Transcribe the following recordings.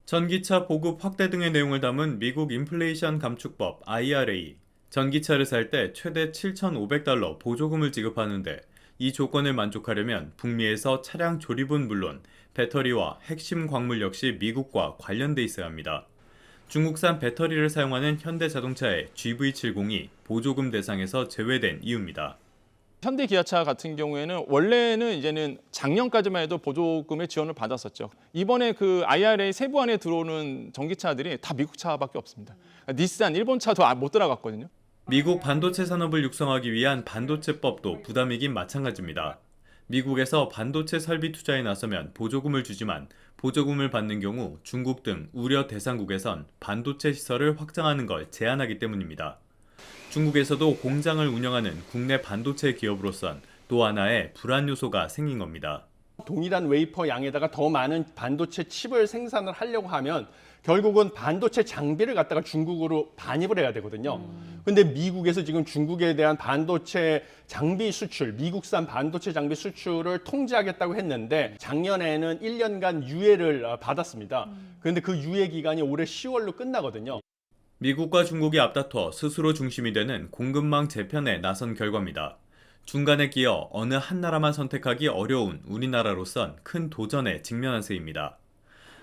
전기차 보급 확대 등의 내용을 담은 미국 인플레이션 감축법 IRA. 전기차를 살 때 최대 7,500달러 보조금을 지급하는데 이 조건을 만족하려면 북미에서 차량 조립은 물론 배터리와 핵심 광물 역시 미국과 관련돼 있어야 합니다. 중국산 배터리를 사용하는 현대자동차의 GV70이 보조금 대상에서 제외된 이유입니다. 현대 기아차 같은 경우에는 원래는 이제는 작년까지만 해도 보조금의 지원을 받았었죠. 이번에 그 IRA 세부안에 들어오는 전기차들이 다 미국 차밖에 없습니다. 닛산, 일본 차도 못 들어갔거든요. 미국 반도체 산업을 육성하기 위한 반도체법도 부담이긴 마찬가지입니다. 미국에서 반도체 설비 투자에 나서면 보조금을 주지만 보조금을 받는 경우 중국 등 우려 대상국에선 반도체 시설을 확장하는 걸 제한하기 때문입니다. 중국에서도 공장을 운영하는 국내 반도체 기업으로선 또 하나의 불안 요소가 생긴 겁니다. 동일한 웨이퍼 양에다가 더 많은 반도체 칩을 생산을 하려고 하면 결국은 반도체 장비를 갖다가 중국으로 반입을 해야 되거든요. 근데 미국에서 지금 중국에 대한 반도체 장비 수출, 미국산 반도체 장비 수출을 통제하겠다고 했는데 작년에는 1년간 유예를 받았습니다. 그런데 그 유예 기간이 올해 10월로 끝나거든요. 미국과 중국이 앞다퉈 스스로 중심이 되는 공급망 재편에 나선 결과입니다. 중간에 끼어 어느 한 나라만 선택하기 어려운 우리나라로선 큰 도전에 직면한 셈입니다.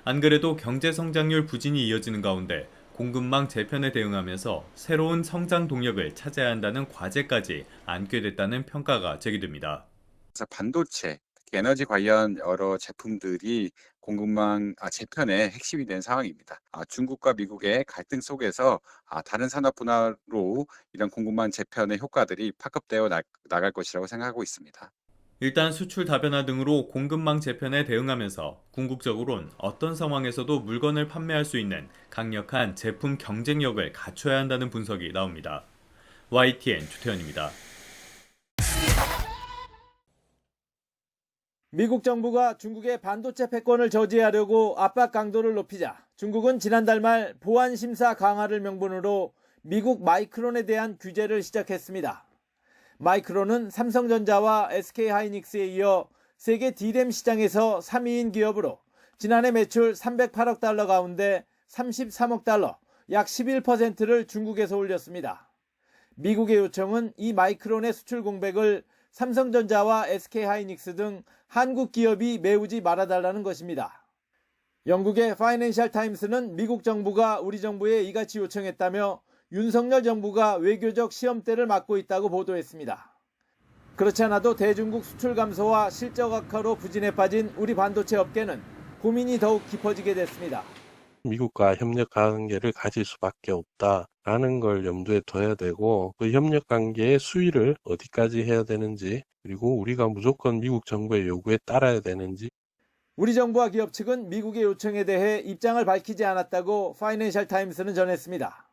안 그래도 경제 성장률 부진이 이어지는 가운데 공급망 재편에 대응하면서 새로운 성장 동력을 찾아야 한다는 과제까지 안게 됐다는 평가가 제기됩니다. 그래서 반도체, 특히 에너지 관련 여러 제품들이 공급망 재편의 핵심이 된 상황입니다. 중국과 미국의 갈등 속에서 다른 산업 분야로 이런 공급망 재편의 효과들이 파급되어 나갈 것이라고 생각하고 있습니다. 일단 수출 다변화 등으로 공급망 재편에 대응하면서 궁극적으론 어떤 상황에서도 물건을 판매할 수 있는 강력한 제품 경쟁력을 갖춰야 한다는 분석이 나옵니다. YTN 주태현입니다. 미국 정부가 중국의 반도체 패권을 저지하려고 압박 강도를 높이자 중국은 지난달 말 보안 심사 강화를 명분으로 미국 마이크론에 대한 규제를 시작했습니다. 마이크론은 삼성전자와 SK하이닉스에 이어 세계 D램 시장에서 3위인 기업으로 지난해 매출 308억 달러 가운데 33억 달러, 약 11%를 중국에서 올렸습니다. 미국의 요청은 이 마이크론의 수출 공백을 삼성전자와 SK하이닉스 등 한국 기업이 메우지 말아달라는 것입니다. 영국의 파이낸셜 타임스는 미국 정부가 우리 정부에 이같이 요청했다며 윤석열 정부가 외교적 시험대를 맞고 있다고 보도했습니다. 그렇지 않아도 대중국 수출 감소와 실적 악화로 부진에 빠진 우리 반도체 업계는 고민이 더욱 깊어지게 됐습니다. 미국과 협력 관계를 가질 수밖에 없다라는 걸 염두에 둬야 되고 그 협력 관계의 수위를 어디까지 해야 되는지 그리고 우리가 무조건 미국 정부의 요구에 따라야 되는지 우리 정부와 기업 측은 미국의 요청에 대해 입장을 밝히지 않았다고 파이낸셜 타임스는 전했습니다.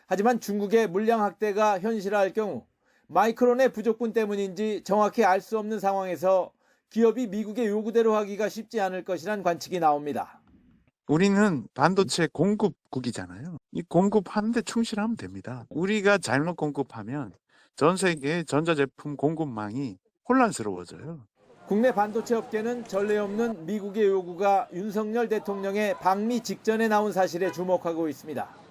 하지만 중국의 물량 확대가 현실화할 경우 마이크론의 부족분 때문인지 정확히 알 수 없는 상황에서 기업이 미국의 요구대로 하기가 쉽지 않을 것이란 관측이 나옵니다. 우리는 반도체 공급국이잖아요. 이 공급하는 데 충실하면 됩니다. 우리가 잘못 공급하면 전 세계 전자제품 공급망이 혼란스러워져요. 국내 반도체 업계는 전례 없는 미국의 요구가 윤석열 대통령의 방미 직전에 나온 사실에 주목하고 있습니다.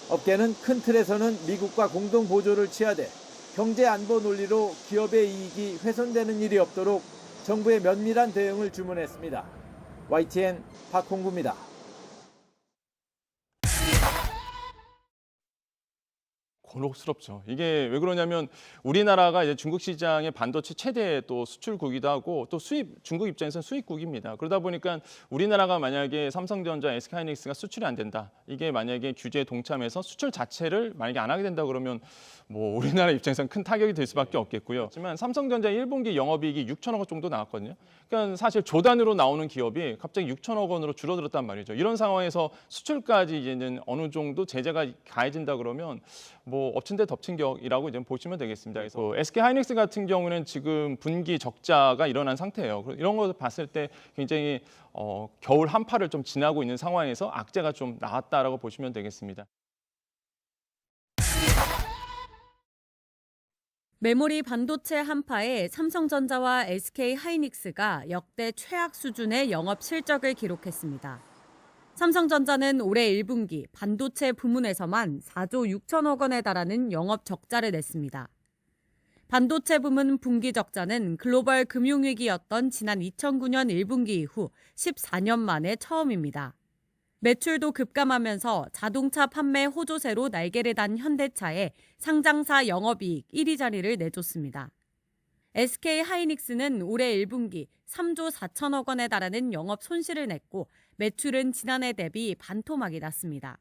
업계는 큰 틀에서는 미국과 공동 보조를 취하되 경제 안보 논리로 기업의 이익이 훼손되는 일이 없도록 정부의 면밀한 대응을 주문했습니다. YTN 박홍구입니다. 곤혹스럽죠. 이게 왜 그러냐면 우리나라가 이제 중국 시장의 반도체 최대 또 수출국이기도 하고 또 중국 입장에서는 수입국입니다. 그러다 보니까 우리나라가 만약에 삼성전자, SK하이닉스가 수출이 안 된다. 이게 만약에 규제에 동참해서 수출 자체를 만약에 안 하게 된다 그러면 뭐 우리나라 입장에서는 큰 타격이 될 수밖에 없겠고요. 하지만 삼성전자 1분기 영업이익이 6천억 원 정도 나왔거든요. 그러니까 사실 조단으로 나오는 기업이 갑자기 6천억 원으로 줄어들었단 말이죠. 이런 상황에서 수출까지 이제는 어느 정도 제재가 가해진다 그러면 뭐 엎친 데 덮친 격이라고 이제 보시면 되겠습니다. 그래서 SK하이닉스 같은 경우는 지금 분기 적자가 일어난 상태예요. 이런 거 봤을 때 굉장히 겨울 한파를 좀 지나고 있는 상황에서 악재가 좀 나왔다라고 보시면 되겠습니다. 메모리 반도체 한파에 삼성전자와 SK하이닉스가 역대 최악 수준의 영업 실적을 기록했습니다. 삼성전자는 올해 1분기 반도체 부문에서만 4조 6천억 원에 달하는 영업 적자를 냈습니다. 반도체 부문 분기 적자는 글로벌 금융위기였던 지난 2009년 1분기 이후 14년 만에 처음입니다. 매출도 급감하면서 자동차 판매 호조세로 날개를 단 현대차에 상장사 영업이익 1위 자리를 내줬습니다. SK하이닉스는 올해 1분기 3조 4천억 원에 달하는 영업 손실을 냈고 매출은 지난해 대비 반토막이 났습니다.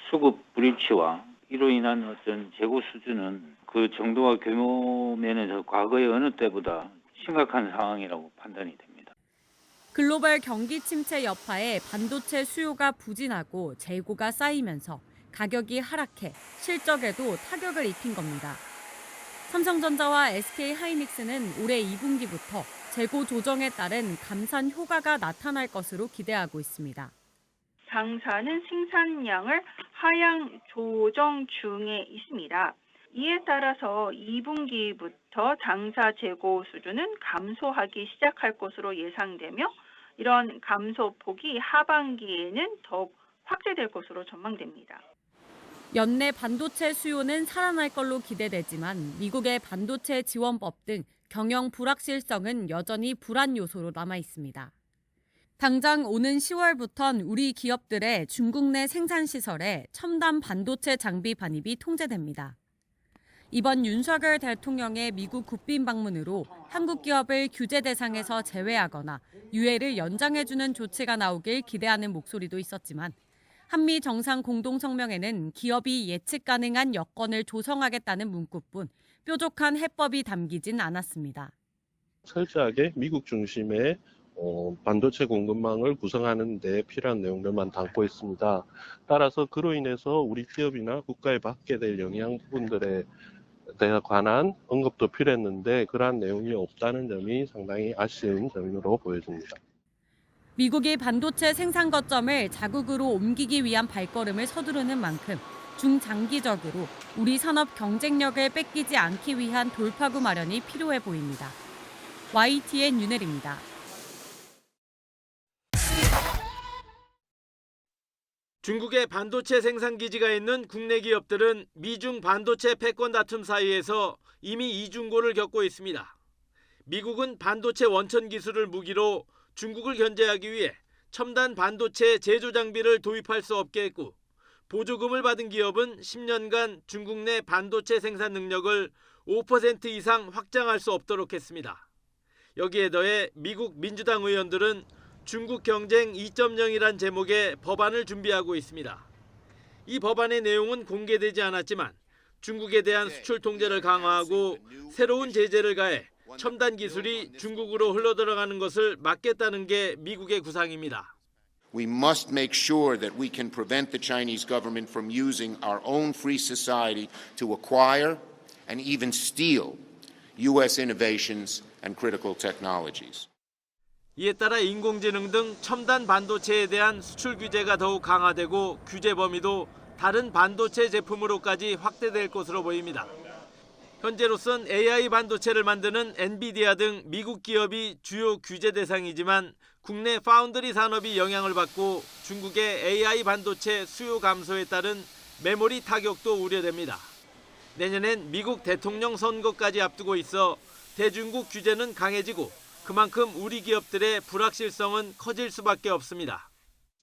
수급 불일치와 이로 인한 어떤 재고 수준은 그 정도와 규모 면에서 과거의 어느 때보다 심각한 상황이라고 판단이 됩니다. 글로벌 경기 침체 여파에 반도체 수요가 부진하고 재고가 쌓이면서 가격이 하락해 실적에도 타격을 입힌 겁니다. 삼성전자와 SK하이닉스는 올해 2분기부터 재고 조정에 따른 감산 효과가 나타날 것으로 기대하고 있습니다. 당사는 생산량을 하향 조정 중에 있습니다. 이에 따라서 2분기부터 당사 재고 수준은 감소하기 시작할 것으로 예상되며 이런 감소폭이 하반기에는 더욱 확대될 것으로 전망됩니다. 연내 반도체 수요는 살아날 걸로 기대되지만 미국의 반도체 지원법 등 경영 불확실성은 여전히 불안 요소로 남아 있습니다. 당장 오는 10월부턴 우리 기업들의 중국 내 생산시설에 첨단 반도체 장비 반입이 통제됩니다. 이번 윤석열 대통령의 미국 국빈 방문으로 한국 기업을 규제 대상에서 제외하거나 유예를 연장해주는 조치가 나오길 기대하는 목소리도 있었지만 한미 정상 공동성명에는 기업이 예측 가능한 여건을 조성하겠다는 문구뿐 뾰족한 해법이 담기진 않았습니다. 철저하게 미국 중심의 반도체 공급망을 구성하는 데 필요한 내용들만 담고 있습니다. 따라서 그로 인해서 우리 기업이나 국가에 받게 될 영향 부분들에 관한 언급도 필요했는데 그러한 내용이 없다는 점이 상당히 아쉬운 점으로 보여집니다. 미국이 반도체 생산 거점을 자국으로 옮기기 위한 발걸음을 서두르는 만큼 중장기적으로 우리 산업 경쟁력을 뺏기지 않기 위한 돌파구 마련이 필요해 보입니다. YTN 윤혜리입니다. 중국의 반도체 생산 기지가 있는 국내 기업들은 미중 반도체 패권 다툼 사이에서 이미 이중고를 겪고 있습니다. 미국은 반도체 원천 기술을 무기로 중국을 견제하기 위해 첨단 반도체 제조 장비를 도입할 수 없게 했고 보조금을 받은 기업은 10년간 중국 내 반도체 생산 능력을 5% 이상 확장할 수 없도록 했습니다. 여기에 더해 미국 민주당 의원들은 중국 경쟁 2.0이란 제목의 법안을 준비하고 있습니다. 이 법안의 내용은 공개되지 않았지만 중국에 대한 수출 통제를 강화하고 새로운 제재를 가해 첨단 기술이 중국으로 흘러들어가는 것을 막겠다는 게 미국의 구상입니다. We must make sure that we can prevent the Chinese government from using our own free society to acquire and even steal U.S. innovations and critical technologies. 이에 따라 인공지능 등 첨단 반도체에 대한 수출 규제가 더욱 강화되고 규제 범위도 다른 반도체 제품으로까지 확대될 것으로 보입니다. 현재로선 AI 반도체를 만드는 엔비디아 등 미국 기업이 주요 규제 대상이지만 국내 파운드리 산업이 영향을 받고 중국의 AI 반도체 수요 감소에 따른 메모리 타격도 우려됩니다. 내년엔 미국 대통령 선거까지 앞두고 있어 대중국 규제는 강해지고 그만큼 우리 기업들의 불확실성은 커질 수밖에 없습니다.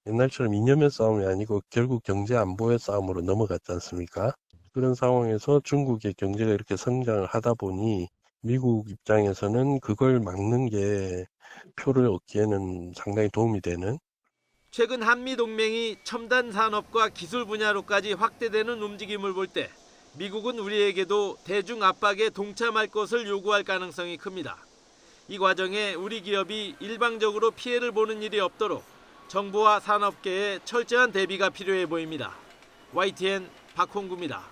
옛날처럼 이념의 싸움이 아니고 결국 경제 안보의 싸움으로 넘어갔지 않습니까? 그런 상황에서 중국의 경제가 이렇게 성장을 하다 보니 미국 입장에서는 그걸 막는 게 표를 얻기에는 상당히 도움이 되는. 최근 한미 동맹이 첨단 산업과 기술 분야로까지 확대되는 움직임을 볼 때 미국은 우리에게도 대중 압박에 동참할 것을 요구할 가능성이 큽니다. 이 과정에 우리 기업이 일방적으로 피해를 보는 일이 없도록 정부와 산업계의 철저한 대비가 필요해 보입니다. YTN 박홍구입니다.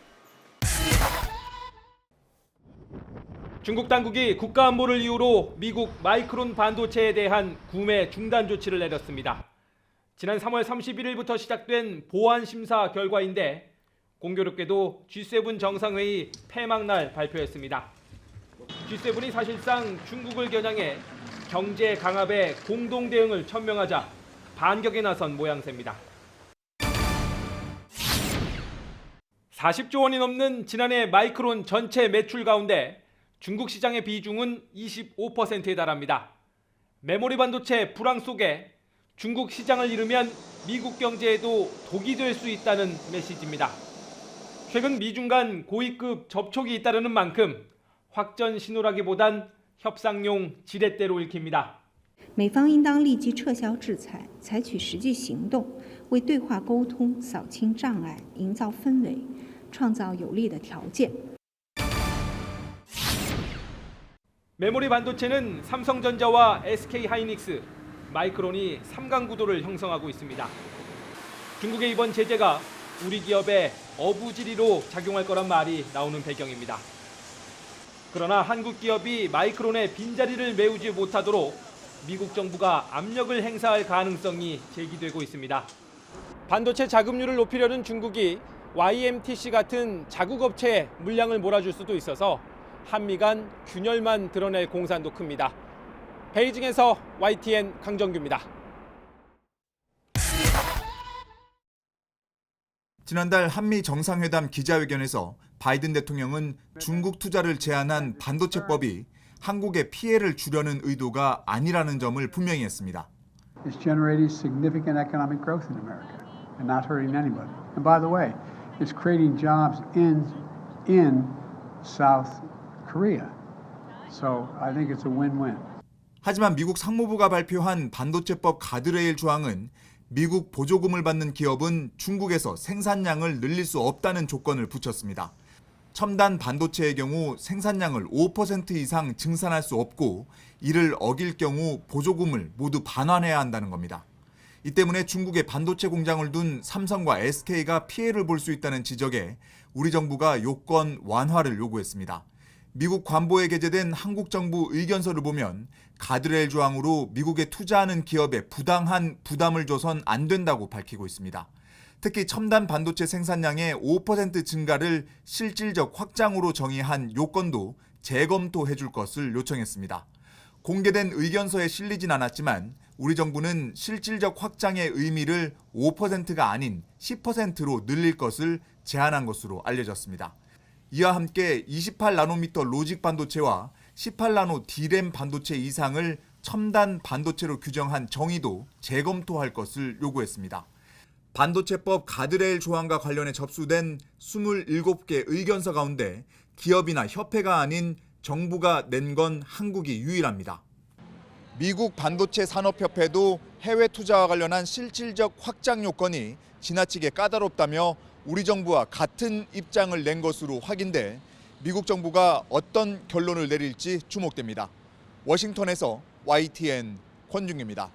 중국 당국이 국가안보를 이유로 미국 마이크론 반도체에 대한 구매 중단 조치를 내렸습니다. 지난 3월 31일부터 시작된 보안 심사 결과인데 공교롭게도 G7 정상회의 폐막날 발표했습니다. G7이 사실상 중국을 겨냥해 경제 강압에 공동 대응을 천명하자 반격에 나선 모양새입니다. 40조 원이 넘는 지난해 마이크론 전체 매출 가운데 중국 시장의 비중은 25%에 달합니다. 메모리 반도체 불황 속에 중국 시장을 잃으면 미국 경제에도 독이 될 수 있다는 메시지입니다. 최근 미중 간 고위급 접촉이 잇따르는 만큼 확전 신호라기보단 협상용 지렛대로 읽힙니다. 美方应当立即撤销制裁，采取实际行动，为对话沟通扫清障碍，营造氛围，创造有利的条件。 메모리 반도체는 삼성전자와 SK하이닉스, 마이크론이 3강 구도를 형성하고 있습니다. 중국의 이번 제재가 우리 기업에 어부지리로 작용할 거란 말이 나오는 배경입니다. 그러나 한국 기업이 마이크론의 빈자리를 메우지 못하도록 미국 정부가 압력을 행사할 가능성이 제기되고 있습니다. 반도체 자금률을 높이려는 중국이 YMTC 같은 자국 업체에 물량을 몰아줄 수도 있어서 한미 간 균열만 드러낼 공산도 큽니다. 베이징에서 YTN 강정규입니다. 지난달 한미 정상회담 기자회견에서 바이든 대통령은 중국 투자를 제한한 반도체법이 한국에 피해를 주려는 의도가 아니라는 점을 분명히 했습니다. It's generating significant economic growth in America and not hurting anybody. And by the way, it's creating jobs in South Korea. So I think it's a win-win. 하지만 미국 상무부가 발표한 반도체법 가드레일 조항은 미국 보조금을 받는 기업은 중국에서 생산량을 늘릴 수 없다는 조건을 붙였습니다. 첨단 반도체의 경우 생산량을 5% 이상 증산할 수 없고 이를 어길 경우 보조금을 모두 반환해야 한다는 겁니다. 이 때문에 중국에 반도체 공장을 둔 삼성과 SK가 피해를 볼 수 있다는 지적에 우리 정부가 요건 완화를 요구했습니다. 미국 관보에 게재된 한국 정부 의견서를 보면 가드레일 조항으로 미국에 투자하는 기업에 부당한 부담을 줘선 안 된다고 밝히고 있습니다. 특히 첨단 반도체 생산량의 5% 증가를 실질적 확장으로 정의한 요건도 재검토해 줄 것을 요청했습니다. 공개된 의견서에 실리진 않았지만 우리 정부는 실질적 확장의 의미를 5%가 아닌 10%로 늘릴 것을 제안한 것으로 알려졌습니다. 이와 함께 28나노미터 로직 반도체와 18나노 D램 반도체 이상을 첨단 반도체로 규정한 정의도 재검토할 것을 요구했습니다. 반도체법 가드레일 조항과 관련해 접수된 27개 의견서 가운데 기업이나 협회가 아닌 정부가 낸 건 한국이 유일합니다. 미국 반도체 산업협회도 해외 투자와 관련한 실질적 확장 요건이 지나치게 까다롭다며 우리 정부와 같은 입장을 낸 것으로 확인돼 미국 정부가 어떤 결론을 내릴지 주목됩니다. 워싱턴에서 YTN 권중규입니다.